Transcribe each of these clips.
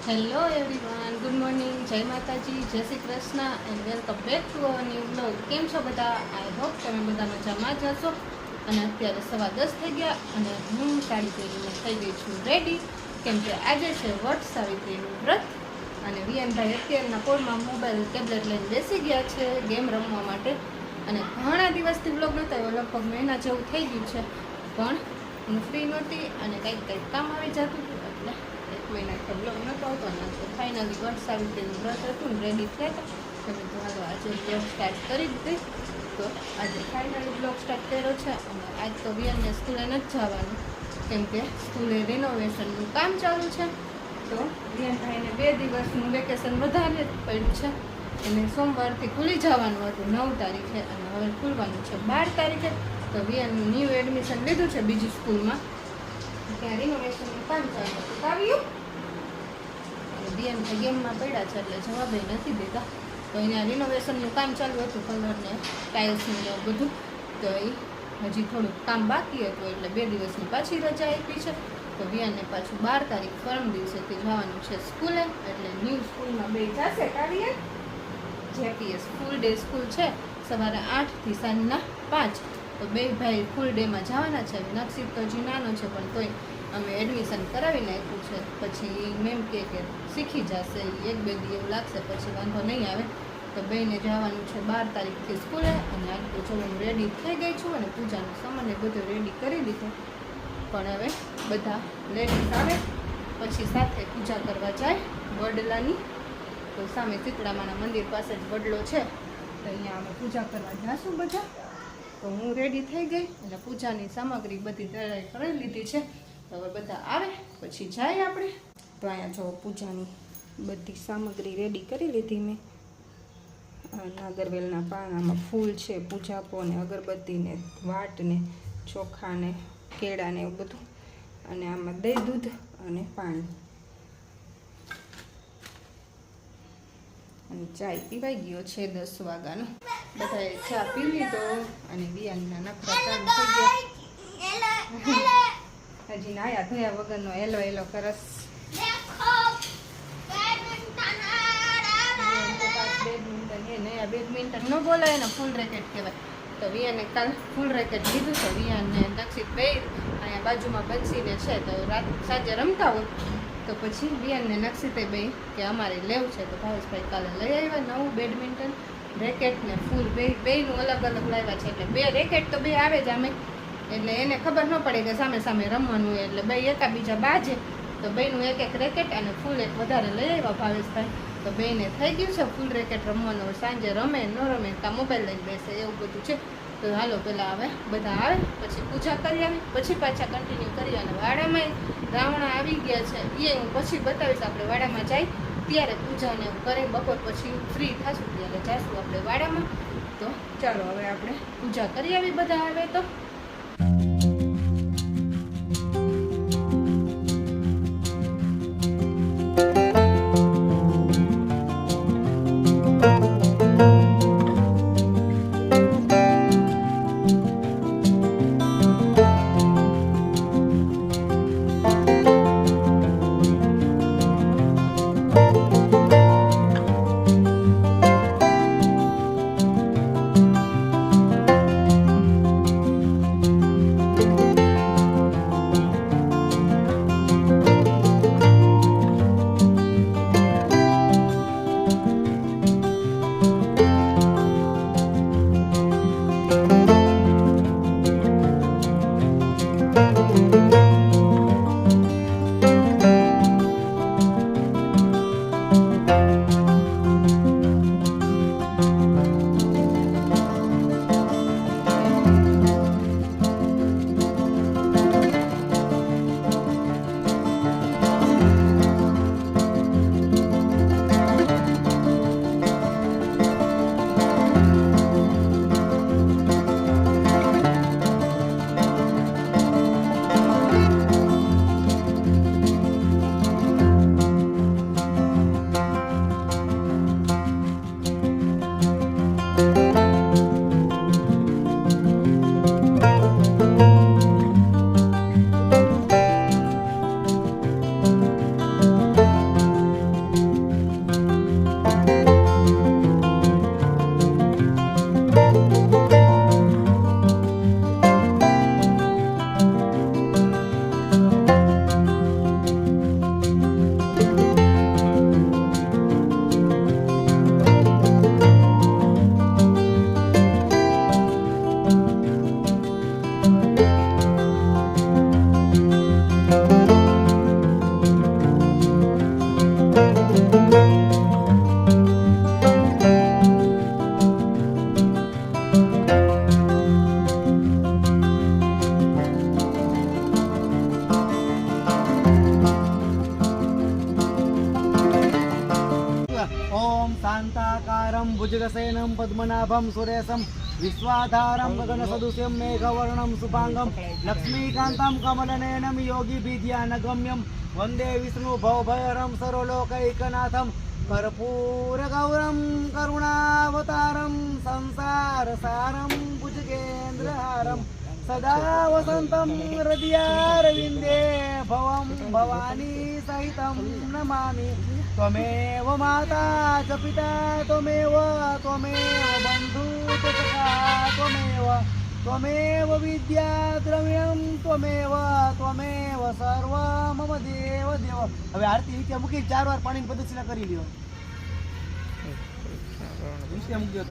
Hello everyone, good morning, જય માતાજી, જય Shri Krishna and welcome back to our new blog. કેમ છો બધા? આઈ હોપ તમે બધા મજામાં જ હશો. અને અત્યારે 10:15 થઈ ગયા અને હું સાડી પહેરીને થઈ ગઈ છું રેડી, કેમ કે આજે છે વટ સાવિત્રીનું વ્રત. અને વિયનભાઈ અત્યારના પોળમાં મોબાઈલ ટેબ્લેટ લઈને બેસી ગયા છે ગેમ રમવા માટે. અને ઘણા દિવસથી બ્લોગ નહોતો આવ્યો, લગભગ મહિના જેવું થઈ ગયું છે, પણ હું ફ્રી નહોતી અને કંઈક કામ આવી જતું હતું, એટલે એક મહિના બ્લોગ નહોતો આવતો ને. તો ફાઇનલી વટ સાવિત્રીનું વ્રત હતું ને રેડી થયા હતા, તમે તો હાલો આજે બ્લોગ સ્ટાર્ટ કરી દીધી. તો આજે ફાઇનલી બ્લોગ સ્ટાર્ટ કર્યો છે. અને આજ તો વિયનને સ્કૂલે નથી જવાનું, કેમ કે સ્કૂલે રિનોવેશનનું કામ ચાલુ છે. તો વિયનભાઈને 2 દિવસનું વેકેશન વધારે પડ્યું છે. એને સોમવારથી ખુલી જવાનું હતું 9 તારીખે અને હવે ખુલવાનું છે 12 તારીખે. તો વિયનનું ન્યૂ એડમિશન લીધું છે બીજી સ્કૂલમાં, ત્યાં રિનોવેશનનું કામ ચાલુ હતું. આવ્યું અને વિયન ગેમમાં પડ્યા છે એટલે જવાબ નથી દેતા. તો અહીંયા રિનોવેશનનું કામ ચાલુ હતું, કલરને ટાઇલ્સનું ને એવું બધું. તો એ હજી થોડુંક કામ બાકી હતું એટલે 2 દિવસની પાછી રજા આપી છે. તો વિયનને પાછું 12 તારીખ પરમ દિવસેથી જવાનું છે સ્કૂલે, એટલે ન્યૂ સ્કૂલમાં બે જશે. કાઢીએ જેપીએસ ફૂલ ડે સ્કૂલ છે, સવારે 8 થી સાંજના 5. તો બે ભાઈ ફૂલ ડેમાં જવાના છે. નક્ષિત તો હજી નાનો છે, પણ તોય અમે એડમિશન કરાવી નાખ્યું છે. પછી મેમ કે શીખી જશે, 1-2 દી એવું લાગશે, પછી વાંધો નહીં આવે. તો બેને જવાનું છે 12 તારીખથી સ્કૂલે. અને આજ તો ચલો હું રેડી થઈ ગઈ છું અને પૂજાનું સામાન એ બધું રેડી કરી દીધું. પણ હવે બધા લેડીઝ આવે પછી સાથે પૂજા કરવા જાય વડલાની. તો સામે શીતળામાના મંદિર પાસે જ વડલો છે, તો અહીંયા અમે પૂજા કરવા જઈશું બધા. તો હું રેડી થઈ ગઈ અને પૂજાની સામગ્રી બધી તૈયારી કરી લીધી છે. તો હવે બધા આવે પછી જાય આપણે. તો અહીંયા જો પૂજાની બધી સામગ્રી રેડી કરી લીધી મેં. નાગરવેલના પાનામાં ફૂલ છે, પૂજાપો ને અગરબત્તી ને વાટ ને ચોખા ને કેળા ને એવું બધું. અને આમાં દહીં, દૂધ અને પાણી. અને ચાય પીવાઈ ગયો છે 10 વાગ્યાનો. બધાએ ચા પી લીધો અને વિયાનના નખરા ચાલુ થઈ ગયા. હજી નાયા ધોયા વગરનો હેલો હેલો કરસ. બેડમિન્ટન ન બોલાય ને ફૂલ રેકેટ કહેવાય. તો વિયાને કાલ ફૂલ રેકેટ લીધું છે. વિયાને નક્ષિત બે અહીંયા બાજુમાં બંસીને છે, તો રાત સાંજે રમતા હોય. તો પછી વિયાનને નક્ષિતે બે કે અમારે લેવું છે. તો ભાવેશભાઈ કાલે લઈ આવ્યા નવું બેડમિન્ટન રેકેટ ને ફૂલ બેયનું અલગ અલગ લાવ્યા છે. એટલે 2 રેકેટ તો 2 આવે જ આમે, એટલે એને ખબર ન પડે કે સામે સામે રમવાનું હોય. એટલે બે એકાબીજા બાજે, તો બેયનું એક રેકેટ અને ફૂલ એક વધારે લઈ આવ્યા ભાવેશભાઈ. તો બેને થઈ ગયું છે ફૂલ રેકેટ રમવાનું. સાંજે રમે ન રમે કાં મોબાઈલ લઈને બેસે એવું બધું છે. તો હાલો પહેલાં હવે બધા આવે પછી પૂજા કરી આવી, પછી પાછા કન્ટિન્યુ કરી. અને વાડામાં રાવણા આવી ગયા છે, એ હું પછી બતાવીશ. આપણે વાડામાં જાય ત્યારે પૂજાને એવું કરી, બપોર પછી ફ્રી થશું ત્યારે જઈશું આપણે વાડામાં. તો ચાલો હવે આપણે પૂજા કરી આવી બધા આવે તો. भुजगशयनं पद्मनाभं सुरेशं विश्वाधारं गगनसदृशं मेघवर्णं शुभांगं लक्ष्मीकान्तं कमलनयनं योगिभिध्यानगम्यं वन्दे विष्णुभवभयहरं सर्वलोकैकनाथं कर्पूरगौरं करुणावतारं संसारसारं भुजगेन्द्रहारं सदा वसन्तं हृदयारविन्दे भवं भवानी सहितं नमामि त्वमेव माता च पिता त्वमेव बन्धु च सखा त्वमेव विद्या द्रव्यं त्वमेव सर्व मम देव देव। હવે આરતી નીચે મૂકી 4 વાર પાણીની પ્રદક્ષિણા કરી લ્યો। નીચે મૂકી દો।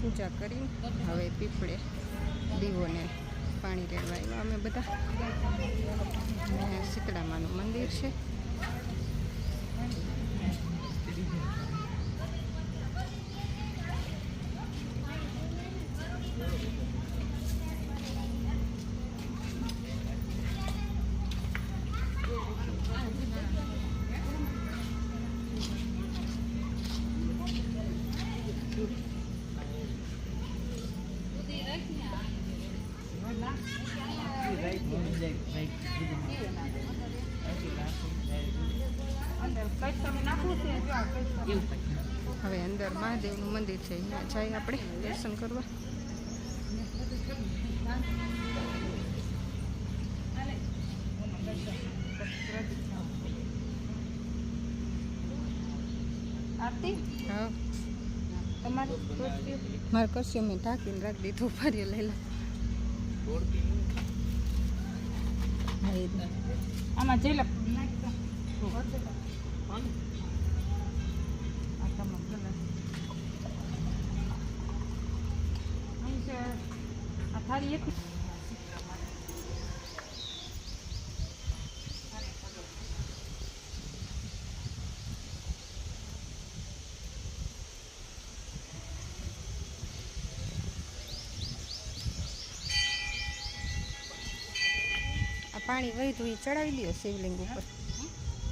પૂજા કરી હવે પીપળે દીવોને પાણી રેડવા આવ્યા અમે બધા અને શીતળામાનું મંદિર છે. હવે અંદર મહાદેવનું મંદિર છે, અહીંયા જઈએ આપણે દર્શન કરવા. હા મારે કરશું મેં ઢાંકીને રાખી દીધું. ફરી લઈ લો આમાં જઈ લે આ થાળી એક પાણી વહીતું એ ચડાવી દો શિવલિંગ ઉપર.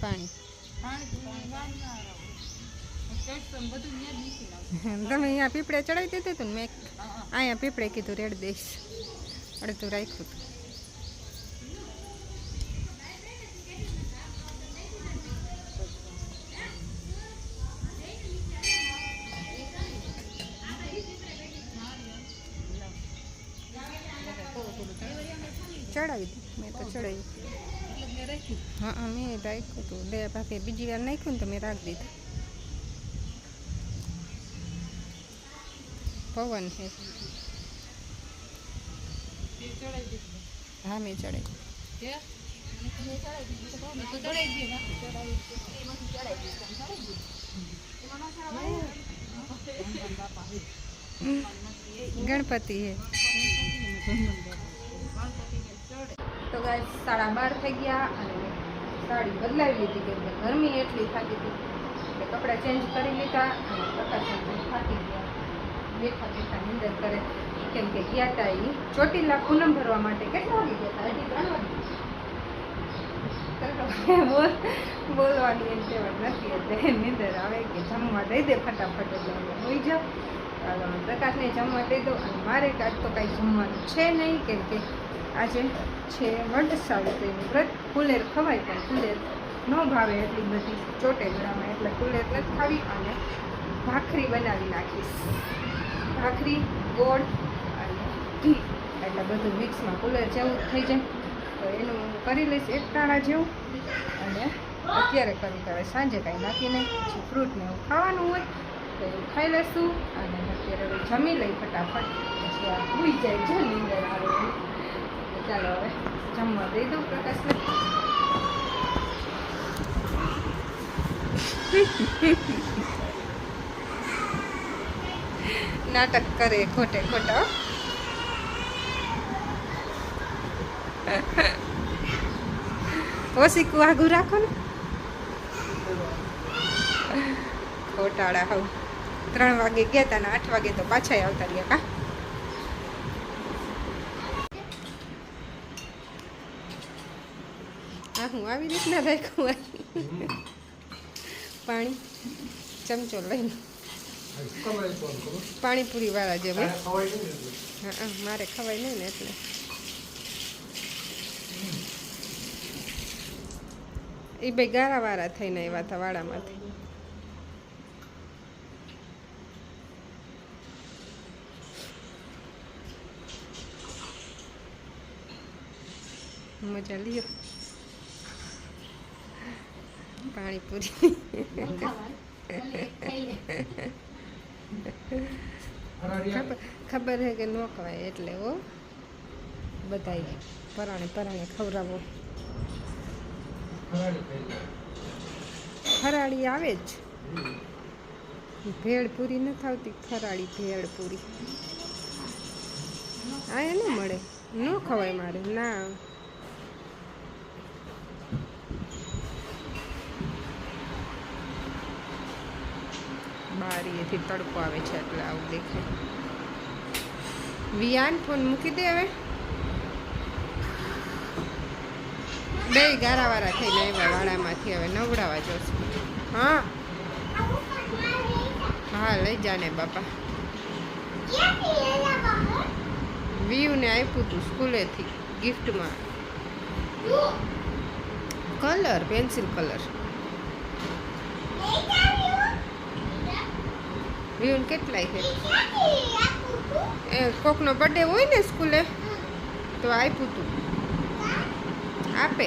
પાણી તમે અહીંયા પીપળે ચડાવી દીધું હતું ને મેં અહીંયા પીપળે કીધું રેડ દઈશ અડધું રાખ્યું હતું. ચડાવી દીધું મેં તો ચડાવી. હા મેં રાખ્યું હતું. બે ભાગે બીજી વાર નાખ્યું ને તો મેં રાખી દીધું. પવન છે. હા મેં ચડાવી. ગણપતિ હે. તો ગાય 12:30 થઈ ગયા અને સાડી બદલાવી લીધી કેમ કે ગરમી એટલી થતી હતી એટલે કપડાં ચેન્જ કરી લીધા અને પ્રકાશ થાકી ગયા. બેઠા બેઠા નિંદર કરે કેમ કે ગયા હતા એ ચોટીલા પૂનમ ભરવા માટે. કેટલા વાગે ગયા હતા? 3 વાગે. બોલવાની એમ કહેવત નથી એટલે નિંદર આવે કે જમવા દઈ દે ફટાફટ એટલે હોઈ જાઓ. ચાલો પ્રકાશને જમવા દઈ દો. અને મારે આજ તો કાંઈ જમવાનું છે નહીં કેમ કે આજે છે વડ સાવિત્રીનું વ્રત. ફુલેર ખવાય પણ ફુલેર ન ભાવે એટલી બધી ચોટેગડામાં એટલે ફુલેર નથી ખાવી. અને ભાખરી બનાવી નાખીશ. ભાખરી ગોળ અને ઘી એટલે બધું મિક્સમાં ફુલેર જેવું થઈ જાય તો એનું કરી લઈશ એક ટાણા જેવું. અને અત્યારે કરી હવે સાંજે કાંઈ નાખી નહીં. પછી ફ્રૂટ ને એવું ખાવાનું હોય તો એવું ખાઈ લઈશું. અને અત્યારે હવે જમી લઈ ફટાફટ પછી આ ભૂઈ જાય જો નીંદર આવે. ચાલો હવે જમવા દઈ દઉં પ્રકાશને. નાટક કરે ખોટે ખોટા. ઓશીકું આગું રાખો ને ખોટાડા. હવે 3 વાગે ગયા હતા ને 8 વાગે તો પાછા આવતા રહ્યા. કા હા હું આવી રીતના રાખ્યું પાણી ચમચો લઈને પાણીપુરી વાળા જે ભાઈ. હા મારે ખવાય નહીં ને એટલે એ બે ગારાવાળા થઈને આવ્યા હતા વાડામાંથી. મજા લ્યો પાણીપુરી. ખબર હે કે ન ખવાય એટલે ઓ બધાય પરાણે ખવડાવો. ફરાળી આવે જ. ભેળ પૂરી નથી આવતી. ફરાળી ભેળ પૂરી આ ન મળે. ન ખવાય મારે ના. બારીએથી તડકો આવે છે એટલે આવું દેખાય. વિયાન ફોન મૂકી દે હવે. બે ગારાવાળા થઈને આવ્યા વાડામાંથી હવે નવડાવવા જશે. હા હા લઈ જાને બાપા. વીયુને આપ્યું હતું સ્કૂલેથી ગિફ્ટમાં કલર, પેન્સિલ કલર. વીયુને કેટલાય છે. એ કોકનો બર્થડે હોય ને સ્કૂલે તો આપ્યું હતું. આપે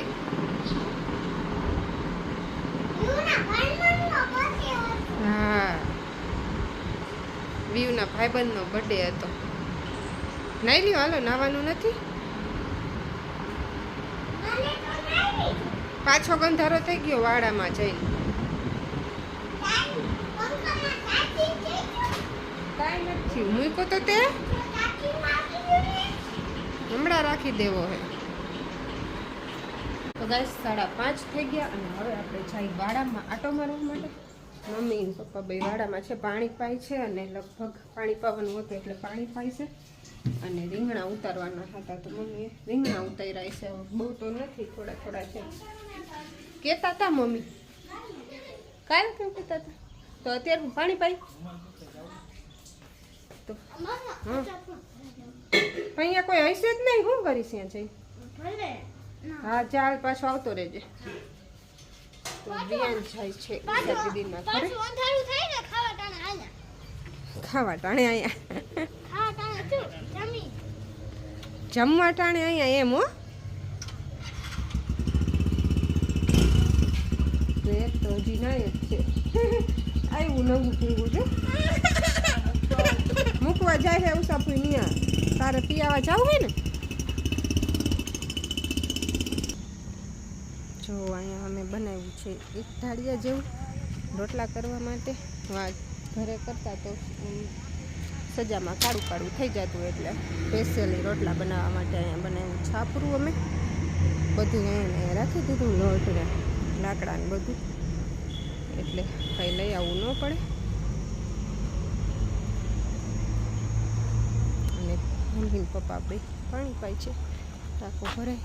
હા, વીયુના ભાઈબંધનો બર્થડે હતો. નાઈ લ્યો, હાલો, નાવાનું નથી. પાછો ગંધારો થઈ ગયો વાડામાં જઈને. કાંઈ નથી મૂકો તો તે હમણાં રાખી દેવો હે. તો ગાઈસ 5:30 થઈ ગયા અને હવે આપણે જઈ વાડામાં આટો મારવા માટે. મમ્મી અને પપ્પા બે વાડામાં છે, પાણી પાય છે અને લગભગ પાણી પાવાનું હતું એટલે પાણી પાય છે. અને રીંગણા ઉતારવાના હતા તો મમ્મીએ રીંગણા ઉતાર્યા છે. બહુ તો નથી, થોડા થોડા છે. કહેતા હતા મમ્મી, કાલ કેમ કહેતા હતા? તો અત્યારે હું પાણી પાઈ તો હા અહીંયા કોઈ હશે જ નહીં. શું કરીશ ત્યાં જઈ? હા ચાલ, પાછો આવતો રહેજે. તો બિયાન જાય છે દીદીના ઘરે ખાવા ટાણે અહીંયા જમવા ટાણે અહીંયા એમ. હો એક તો હજી નાય જ છે. આવ્યું નવું પીવું છે. મૂકવા જાય છે ઉસાફરી નિયા. તારે પીવા જવું હોય ને? જો અહીંયા અમે બનાવ્યું છે એક ઢાળિયા જેવું રોટલા કરવા માટે. ઘરે કરતા તો સજામાં કાળું કાળું થઈ જતું એટલે સ્પેશિયલી રોટલા બનાવવા માટે અહીંયા બનાવ્યું છાપરું. અમે બધું અહીંયા રાખી દીધું, લોટ ને લાકડા ને બધું, એટલે કંઈ લઈ આવવું ન પડે. અને મમ્મી પપ્પા બે પાણી પાય છે, ટાંકો ભરાય.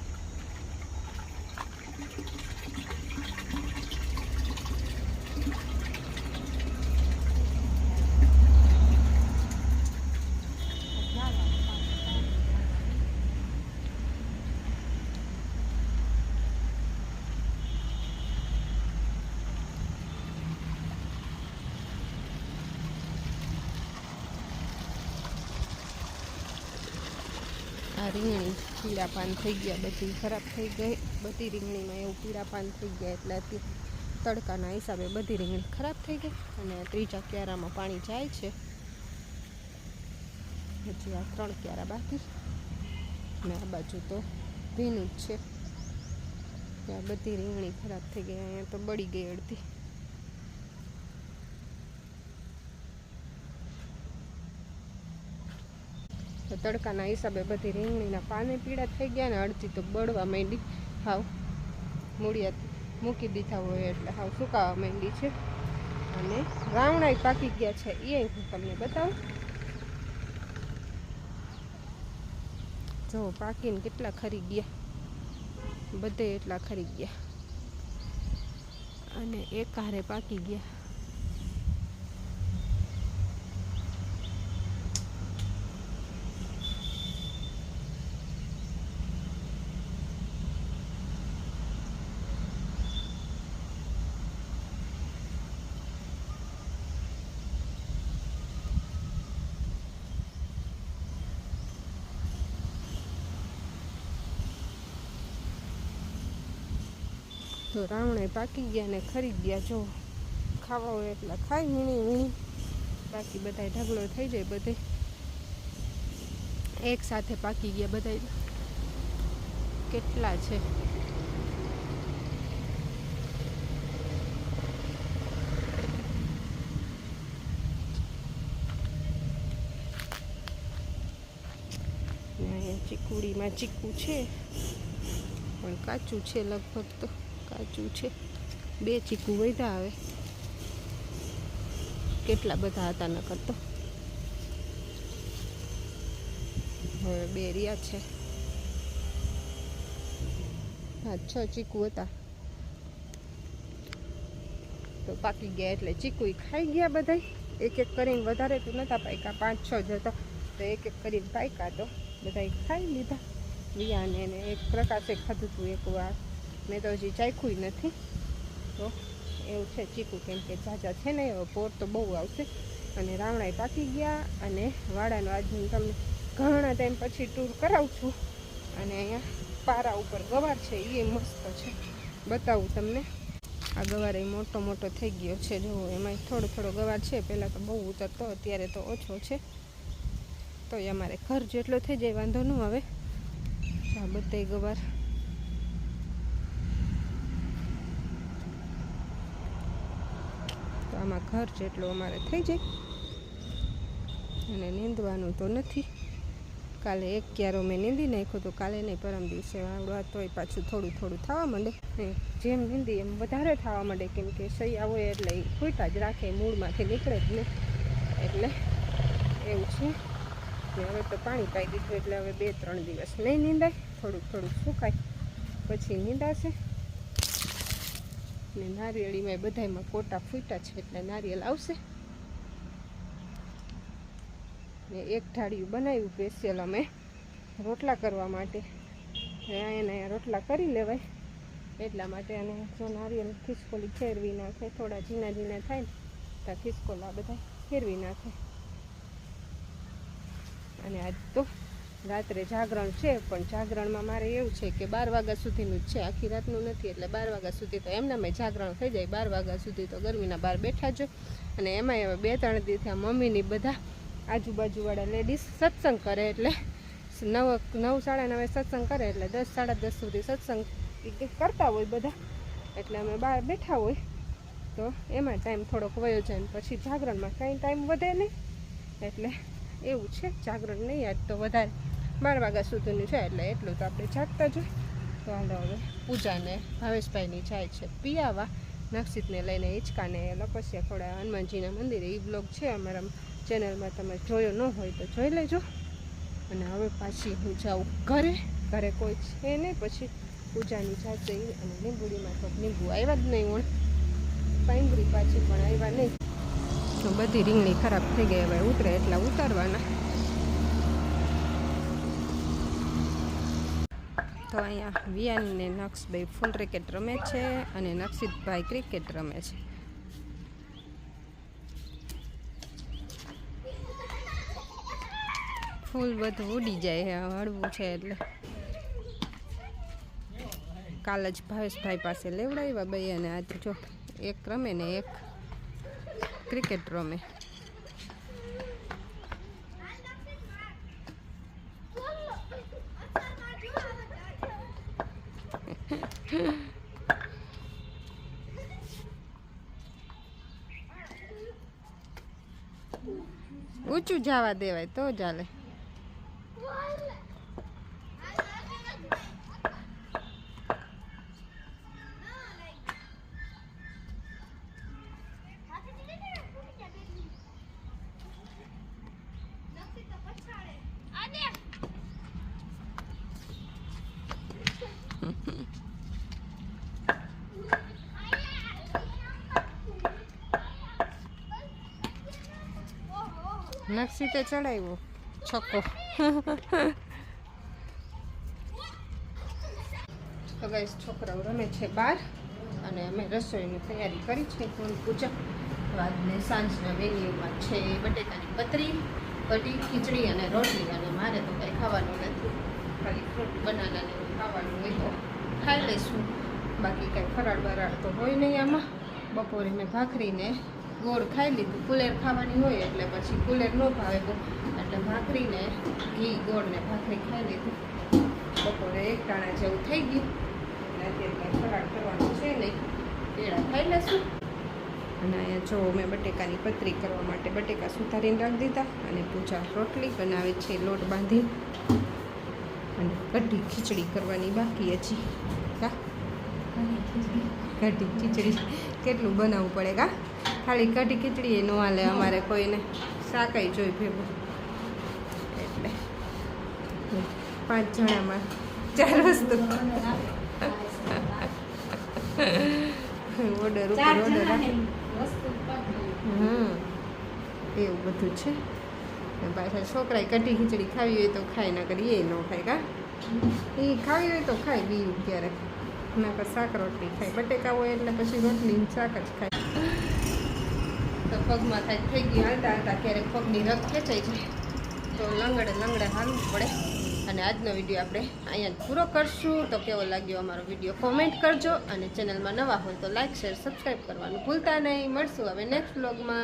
આ રીંગણી પીળા પાન થઈ ગયા, બધી ખરાબ થઈ ગઈ. બધી રીંગણીમાં એવું પીળા પાન થઈ ગયા એટલે તડકાના હિસાબે બધી રીંગણી ખરાબ થઈ ગઈ. અને ત્રીજા ક્યારામાં પાણી જાય છે. હજી આ 3 ક્યારા બાકી અને આ બાજુ તો ભીનું જ છે. ત્યાં બધી રીંગણી ખરાબ થઈ ગઈ. અહીંયા તો બળી ગઈ અડધી. તો તડકાના હિસાબે બધી રીંગણીના પાને પીળા થઈ ગયા ને અડધી તો બળવા માંડી. હાવ મૂળિયા મૂકી દીધા હોય એટલે હાવ સુકાવા માંડી છે. અને રાવણા પાકી ગયા છે, એ હું તમને બતાવું. જો પાકીને કેટલા ખરી ગયા, બધે એટલા ખરી ગયા અને એક હારે પાકી ગયા. તો રાવણે પાકી ગયા ને ખરી ગયા. જો ખાવા હોય એટલા ખાય વીણી વીણી, બાકી બધા ઢગલો થઈ જાય. બધે એક સાથે પાકી ગયા બધા. કેટલા છે? અહીંયા ચીકુડીમાં ચીકુ છે પણ કાચું છે, લગભગ તો કાચું છે. 2 ચીકુ વધ્યા આવે. કેટલા બધા હતા ન કરતો, હવે 2 રહ્યા છે. 5-6 ચીકુ હતા તો પાકી ગયા એટલે ચીકુ ખાઈ ગયા બધા. એક એક કરીને વધારે તો નહોતા પાક્યા, 5-6 જ હતા, તો એક એક કરીને પાક્યા. તો બધા ખાઈ લીધા. વિયાને એને એક પ્રકાશે ખાધું હતું એક વાર, મેં તો હજી ચાખ્યું નથી. તો એવું છે ચીકુ, કેમ કે ઝાઝા છે ને પોર તો બહુ આવશે. અને રાવણાએ પાકી ગયા. અને વાડાનો આજ હું તમને ઘણા ટાઈમ પછી ટૂર કરાવું છું. અને અહીંયા પારા ઉપર ગવાર છે, એ મસ્ત છે, બતાવું તમને. આ ગવાર એ મોટો મોટો થઈ ગયો છે, જો એમાં થોડો થોડો ગવાર છે. પહેલાં તો બહુ ઉતરતો, અત્યારે તો ઓછો છે. તો એ અમારે ઘર જેટલો થઈ જાય વાંધો ન આવે. આ બધા ગવાર તો આમાં ઘર જેટલો અમારે થઈ જાય. અને નીંદવાનું તો નથી. કાલે એક ક્યારો મેં નીંદી નાખ્યો તો, કાલે નહીં પરમ દિવસે વાવડવા, તોય પાછું થોડું થોડું થવા માંડે. જેમ નીંદી એમ વધારે થવા માંડે, કેમ કે સૈયા હોય એટલે એ ફૂટા જ રાખે, મૂળમાંથી નીકળે જ નહીં. એટલે એવું છે કે હવે તો પાણી પાઈ દીધું, એટલે હવે 2-3 દિવસ નહીં નીંદાય, થોડુંક થોડુંક સુકાય પછી નીંદાશે. ને નારિયેળીમાં બધામાં કોટા ફૂટા છે, એટલે નારિયેળ આવશે. ને એક ઢાળિયું બનાવ્યું સ્પેશિયલ અમે રોટલા કરવા માટે. એને રોટલા કરી લેવાય એટલા માટે. અને જો નારિયેળ ખિસકોલી ફેરવી નાખે, થોડા ઝીણા ઝીણા થાય ને ત્યાં ખિસકોલા બધા ફેરવી નાખે. અને આજ તો રાત્રે જાગરણ છે, પણ જાગરણમાં મારે એવું છે કે 12 વાગ્યા સુધીનું જ છે, આખી રાતનું નથી. એટલે 12 વાગ્યા સુધી તો એમનામાં જાગરણ થઈ જાય. 12 વાગ્યા સુધી તો ગરમીના બહાર બેઠા જ. અને એમાંય હવે 2-3 દિવસથી આ મમ્મીની બધા આજુબાજુવાળા લેડીઝ સત્સંગ કરે, એટલે 9-9:30 સત્સંગ કરે, એટલે 10-10:30 સુધી સત્સંગ કરતા હોય બધા. એટલે અમે બહાર બેઠા હોય તો એમાં ટાઈમ થોડોક વયો જાય. પછી જાગરણમાં કાંઈ ટાઈમ વધે નહીં, એટલે એવું છે. જાગરણ નહીં આજ તો વધારે 12 વાગ્યા સુધીનું છે, એટલે એટલું તો આપણે જાગતા જોઈએ. તો હાલો હવે પૂજાને ભાવેશભાઈની જાય છે પિયાવા, નક્ષિતને લઈને હિંચકાને લપસ્યા ખોડા હનુમાનજીના મંદિરે. એ બ્લોગ છે અમારા ચેનલમાં, તમે જોયો ન હોય તો જોઈ લેજો. અને હવે પાછી હું જાઉં ઘરે. ઘરે કોઈ છે નહીં, પછી પૂજાની જાતે. અને લીંબુડીમાં તો લીંબુ આવ્યા જ નહીં, ઓણ પાંગરી પાછી પણ આવ્યા નહીં. તો બધી રીંગણી ખરાબ થઈ ગઈ, હવે ઉતરે એટલા ઉતારવાના. તો અહીંયા વિયાન ને નક્ષભાઈ ફૂલ ક્રિકેટ રમે છે, અને નક્ષિતભાઈ ક્રિકેટ રમે છે. ફૂલ બધું ઉડી જાય, હળવું છે એટલે. કાલ જ ભાવેશભાઈ પાસે લેવડાવ્યા બે, અને આજે જો એક રમે ને એક ક્રિકેટ રમે. ઊંચું જવા દેવાય તો ચાલે. નક્ષિતે ચડાવ્યો છક્કો. તો ગાઈસ છોકરાઓ રમે છે બહાર, અને અમે રસોઈની તૈયારી કરી છે. ફૂલ પૂજા વાદને સાંજના મેન્યુમાં છે બટેકાની પતરી, કઢી, ખીચડી અને રોટલી. અને મારે તો કંઈ ખાવાનું નથી, ખાલી ફ્રૂટ બનાનાને ખાવાનું હોય તો ખાઈ લઈશું. બાકી કંઈ ફરાળ બરાળ તો હોય નહીં આમાં. બપોરે મેં ભાખરીને ગોળ ખાઈ લીધું. કુલેર ખાવાની હોય એટલે પછી કુલેર ન ભાવે બહુ, એટલે ભાખરીને ઘી ગોળ ને ભાખરી ખાઈ લીધું. બપોરે 1 ટાણા જેવું થઈ ગયું, અને અત્યારે કંઈ ફરાળ કરવાનું છે નહીં, કેળા ખાઈ લઈશું. અને અહીંયા જો મેં બટેકાની પતરી કરવા માટે બટેકા સુધારીને રાખી દીધા, અને પૂજા રોટલી બનાવે છે લોટ બાંધી, અને કઢી ખીચડી કરવાની બાકી હજી. કા કઢી ખીચડી કેટલું બનાવવું પડે કા? ખાલી કઢી ખીચડી એ ન હાલે અમારે, કોઈને શાકાઈ જોઈ ભેગું. એટલે 5 જણામાં 4 વસ્તુ. ઓર્ડર ઉપર ઓર્ડર. એવું બધું છે. અને પાછા છોકરાએ કઢી ખીચડી ખાવી હોય તો ખાય, ના કરી એ ન ખાય. કા એ ખાવી હોય તો ખાય બીયું ક્યારેક, નકર શાક રોટલી ખાય. બટેકા હોય એટલે પછી રોટલી શાક જ ખાય. તો પગમાં થાય થઈ ગયું હાલતા હાલતા ક્યારેક પગની રગ ખેંચાઈ જાય તો લંગડે હાલવું પડે. અને આજનો વિડીયો આપણે અહીંયા જ પૂરો કરશું. તો કેવો લાગ્યો અમારો વિડીયો કોમેન્ટ કરજો, અને ચેનલમાં નવા હોય તો લાઇક શેર સબસ્ક્રાઈબ કરવાનું ભૂલતા નહીં. મળશું હવે નેક્સ્ટ વ્લોગમાં.